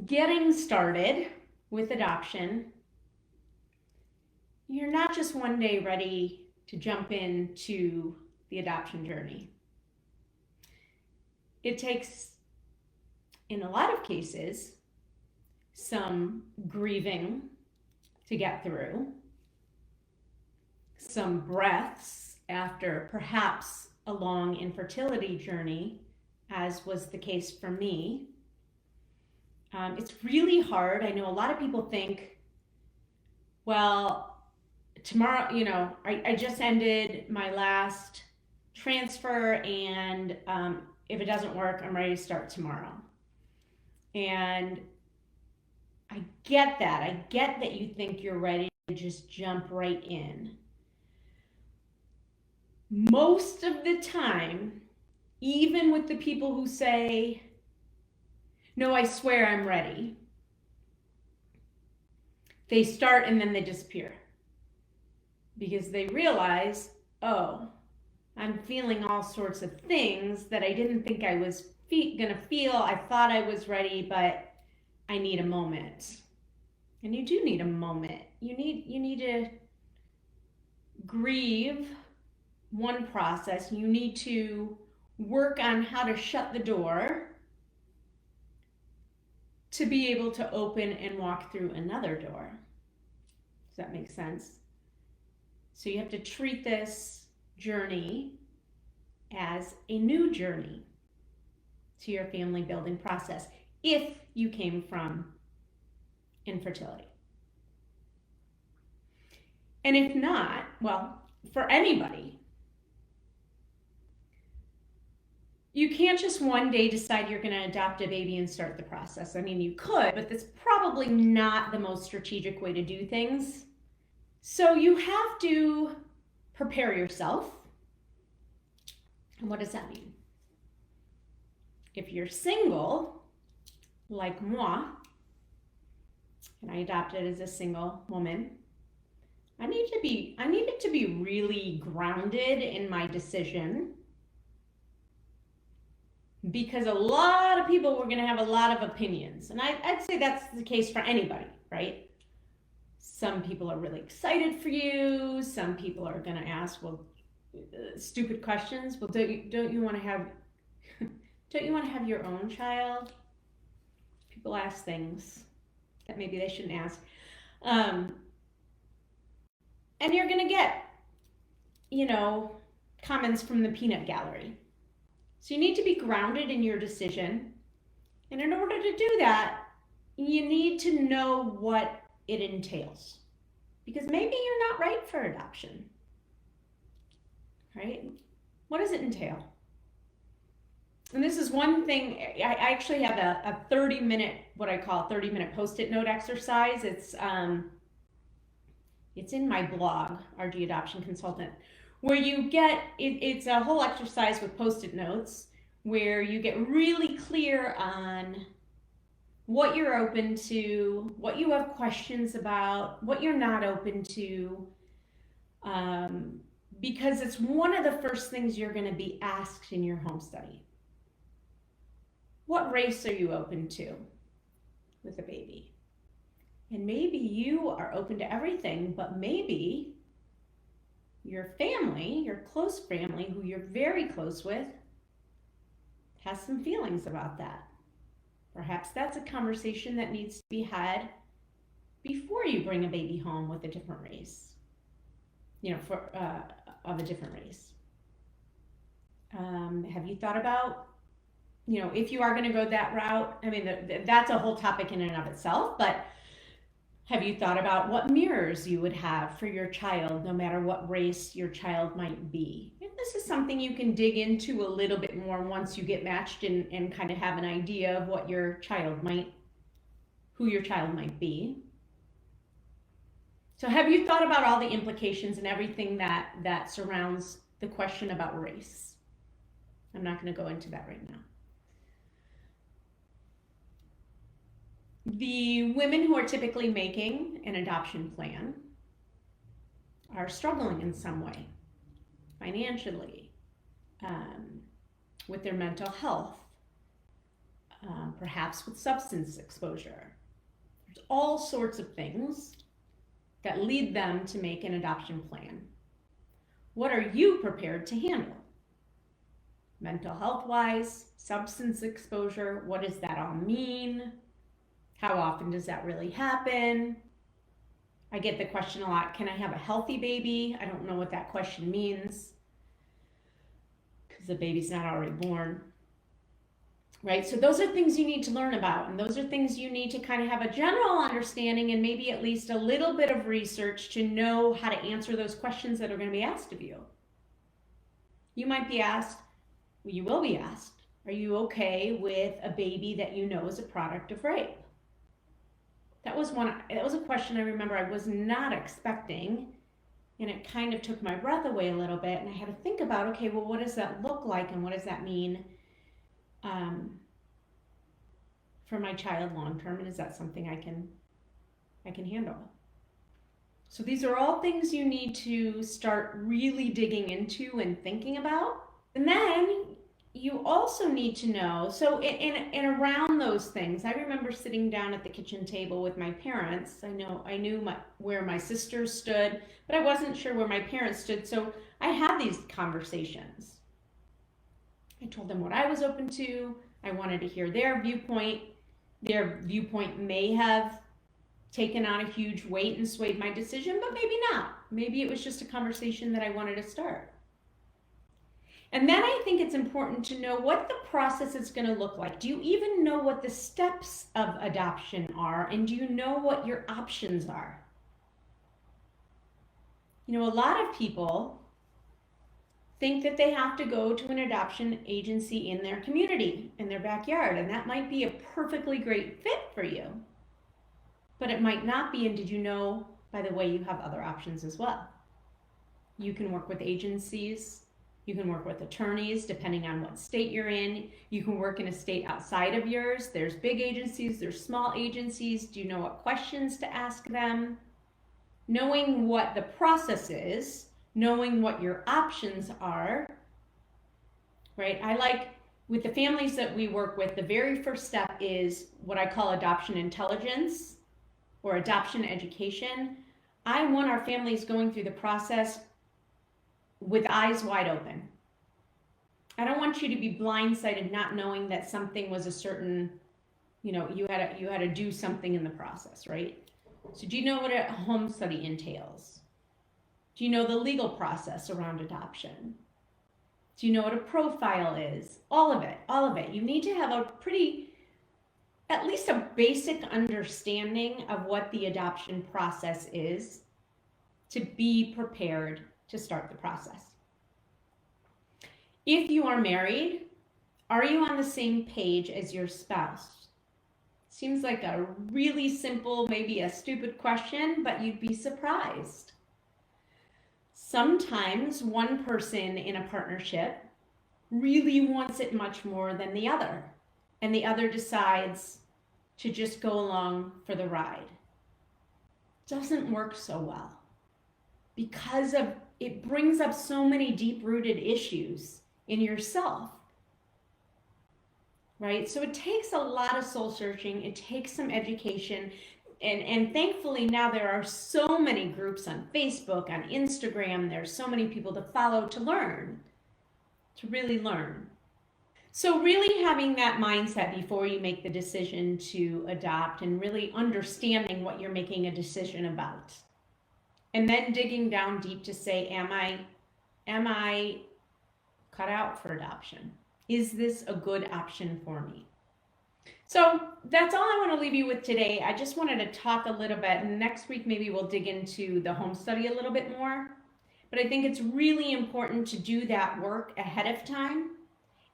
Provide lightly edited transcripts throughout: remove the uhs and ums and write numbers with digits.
getting started with adoption, you're not just one day ready to jump into the adoption journey. It takes, in a lot of cases, some grieving to get through, some breaths after perhaps a long infertility journey, as was the case for me. It's really hard. I know a lot of people think, well, tomorrow, I just ended my last transfer, and if it doesn't work, I'm ready to start tomorrow. And I get that. I get that you think you're ready to just jump right in. Most of the time, even with the people who say, no, I swear I'm ready, they start and then they disappear because they realize, oh, I'm feeling all sorts of things that I didn't think I was gonna feel. I thought I was ready, but I need a moment. And you do need a moment. You need to grieve one process. You need to work on how to shut the door to be able to open and walk through another door. Does that make sense? So you have to treat this journey as a new journey to your family building process if you came from infertility. And if not, well, for anybody, you can't just one day decide you're going to adopt a baby and start the process. I mean, you could, but that's probably not the most strategic way to do things. So you have to prepare yourself. And what does that mean? If you're single, like moi, and I adopted as a single woman, I needed to be really grounded in my decision, because a lot of people were going to have a lot of opinions. And I'd say that's the case for anybody, right? Some people are really excited for you. Some people are going to ask, well, stupid questions. Well, don't you want to have your own child? People ask things that maybe they shouldn't ask. And you're going to get, comments from the peanut gallery. So you need to be grounded in your decision. And in order to do that, you need to know what it entails. Because maybe you're not right for adoption. Right? What does it entail? And this is one thing, I actually have a 30-minute, what I call 30-minute Post-it note exercise. It's in my blog, RG Adoption Consultant, where you get, it's a whole exercise with Post-it notes where you get really clear on what you're open to, what you have questions about, what you're not open to, because it's one of the first things you're going to be asked in your home study. What race are you open to with a baby? And maybe you are open to everything, but maybe your family, your close family, who you're very close with, has some feelings about that. Perhaps that's a conversation that needs to be had before you bring a baby home with a different race, of a different race. Have you thought about, if you are going to go that route? I mean, that's a whole topic in and of itself, but have you thought about what mirrors you would have for your child, no matter what race your child might be? And this is something you can dig into a little bit more once you get matched and kind of have an idea of what your child who your child might be. So have you thought about all the implications and everything that surrounds the question about race? I'm not going to go into that right now. The women who are typically making an adoption plan are struggling in some way, financially, with their mental health, perhaps with substance exposure. There's all sorts of things that lead them to make an adoption plan. What are you prepared to handle? Mental health wise, substance exposure, what does that all mean? How often does that really happen? I get the question a lot, can I have a healthy baby? I don't know what that question means because the baby's not already born. Right? So those are things you need to learn about, and those are things you need to kind of have a general understanding and maybe at least a little bit of research to know how to answer those questions that are going to be asked of you. You might be asked, you will be asked, are you okay with a baby that you know is a product of rape? That was a question I remember I was not expecting, and it kind of took my breath away a little bit, and I had to think about, okay, well, what does that look like and what does that mean for my child long term, and is that something I can handle? So these are all things you need to start really digging into and thinking about. And then you also need to know, so in around those things, I remember sitting down at the kitchen table with my parents. I knew where my sisters stood, but I wasn't sure where my parents stood, so I had these conversations. I told them what I was open to. I wanted to hear their viewpoint. Their viewpoint may have taken on a huge weight and swayed my decision, but maybe not. Maybe it was just a conversation that I wanted to start. And then I think it's important to know what the process is going to look like. Do you even know what the steps of adoption are? And do you know what your options are? You know, a lot of people think that they have to go to an adoption agency in their community, in their backyard, and that might be a perfectly great fit for you. But it might not be, and did you know, by the way, you have other options as well. You can work with agencies. You can work with attorneys, depending on what state you're in. You can work in a state outside of yours. There's big agencies, there's small agencies. Do you know what questions to ask them? Knowing what the process is, knowing what your options are, right? I like, with the families that we work with, the very first step is what I call adoption intelligence or adoption education. I want our families going through the process with eyes wide open. I don't want you to be blindsided not knowing that something was a certain, you know, you had to do something in the process, right? So do you know what a home study entails? Do you know the legal process around adoption? Do you know what a profile is? All of it. You need to have a at least a basic understanding of what the adoption process is to be prepared to start the process. If you are married, are you on the same page as your spouse? Seems like a really simple, maybe a stupid question, but you'd be surprised. Sometimes one person in a partnership really wants it much more than the other, and the other decides to just go along for the ride. Doesn't work so well because it brings up so many deep-rooted issues in yourself, right? So it takes a lot of soul searching. It takes some education. And thankfully now there are so many groups on Facebook, on Instagram. There's so many people to follow to learn, to really learn. So really having that mindset before you make the decision to adopt and really understanding what you're making a decision about. And then digging down deep to say, am I cut out for adoption? Is this a good option for me? So that's all I want to leave you with today. I just wanted to talk a little bit, and next week maybe we'll dig into the home study a little bit more. But I think it's really important to do that work ahead of time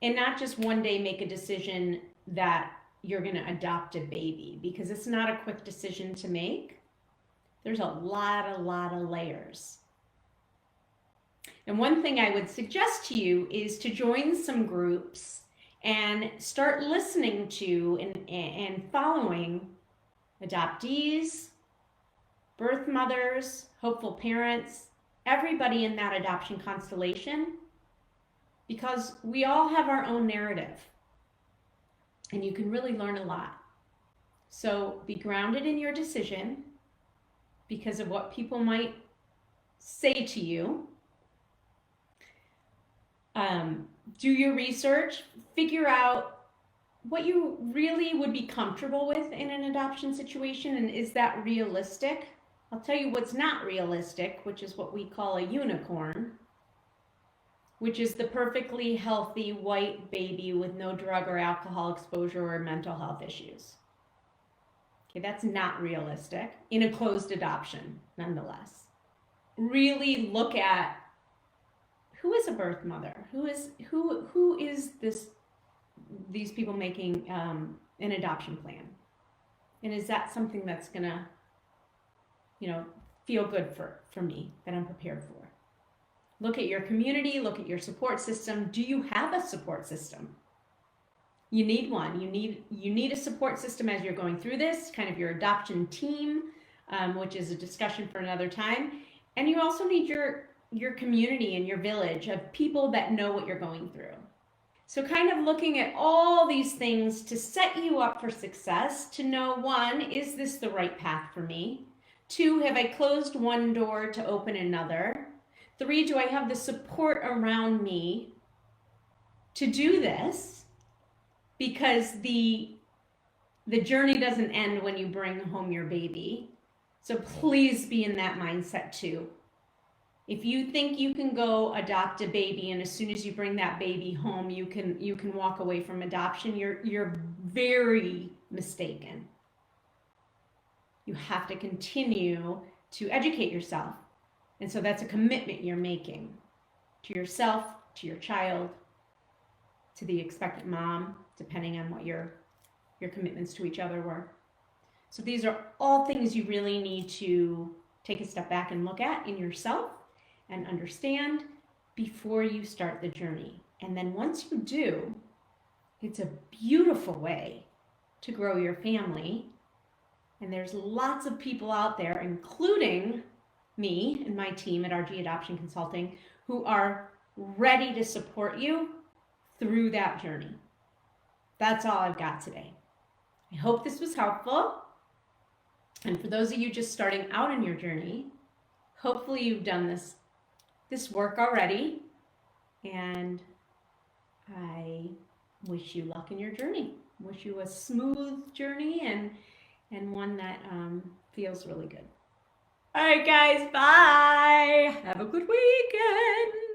and not just one day make a decision that you're going to adopt a baby, because it's not a quick decision to make. There's a lot of layers. And one thing I would suggest to you is to join some groups and start listening to and following adoptees, birth mothers, hopeful parents, everybody in that adoption constellation, because we all have our own narrative. and you can really learn a lot. So be grounded in your decision because of what people might say to you. Do your research, figure out what you really would be comfortable with in an adoption situation, and is that realistic? I'll tell you what's not realistic, which is what we call a unicorn, which is the perfectly healthy white baby with no drug or alcohol exposure or mental health issues. Okay, that's not realistic in a closed adoption, nonetheless. Really look at who is a birth mother, who is these people making an adoption plan, and is that something that's gonna, feel good for me, that I'm prepared for. Look at your community, look at your support system. Do you have a support system? You need one. You need a support system as you're going through this, kind of your adoption team, which is a discussion for another time. And you also need your community and your village of people that know what you're going through. So kind of looking at all these things to set you up for success, to know, 1, is this the right path for me? 2, have I closed one door to open another? 3, do I have the support around me to do this? Because the journey doesn't end when you bring home your baby. So please be in that mindset too. If you think you can go adopt a baby and as soon as you bring that baby home, you can walk away from adoption, you're very mistaken. You have to continue to educate yourself. And so that's a commitment you're making to yourself, to your child, to the expectant mom, depending on what your commitments to each other were. So these are all things you really need to take a step back and look at in yourself and understand before you start the journey. And then once you do, it's a beautiful way to grow your family. And there's lots of people out there, including me and my team at RG Adoption Consulting, who are ready to support you through that journey. That's all I've got today. I hope this was helpful. And for those of you just starting out in your journey, hopefully you've done this work already. And I wish you luck in your journey. Wish you a smooth journey and one that feels really good. All right, guys, bye. Have a good weekend.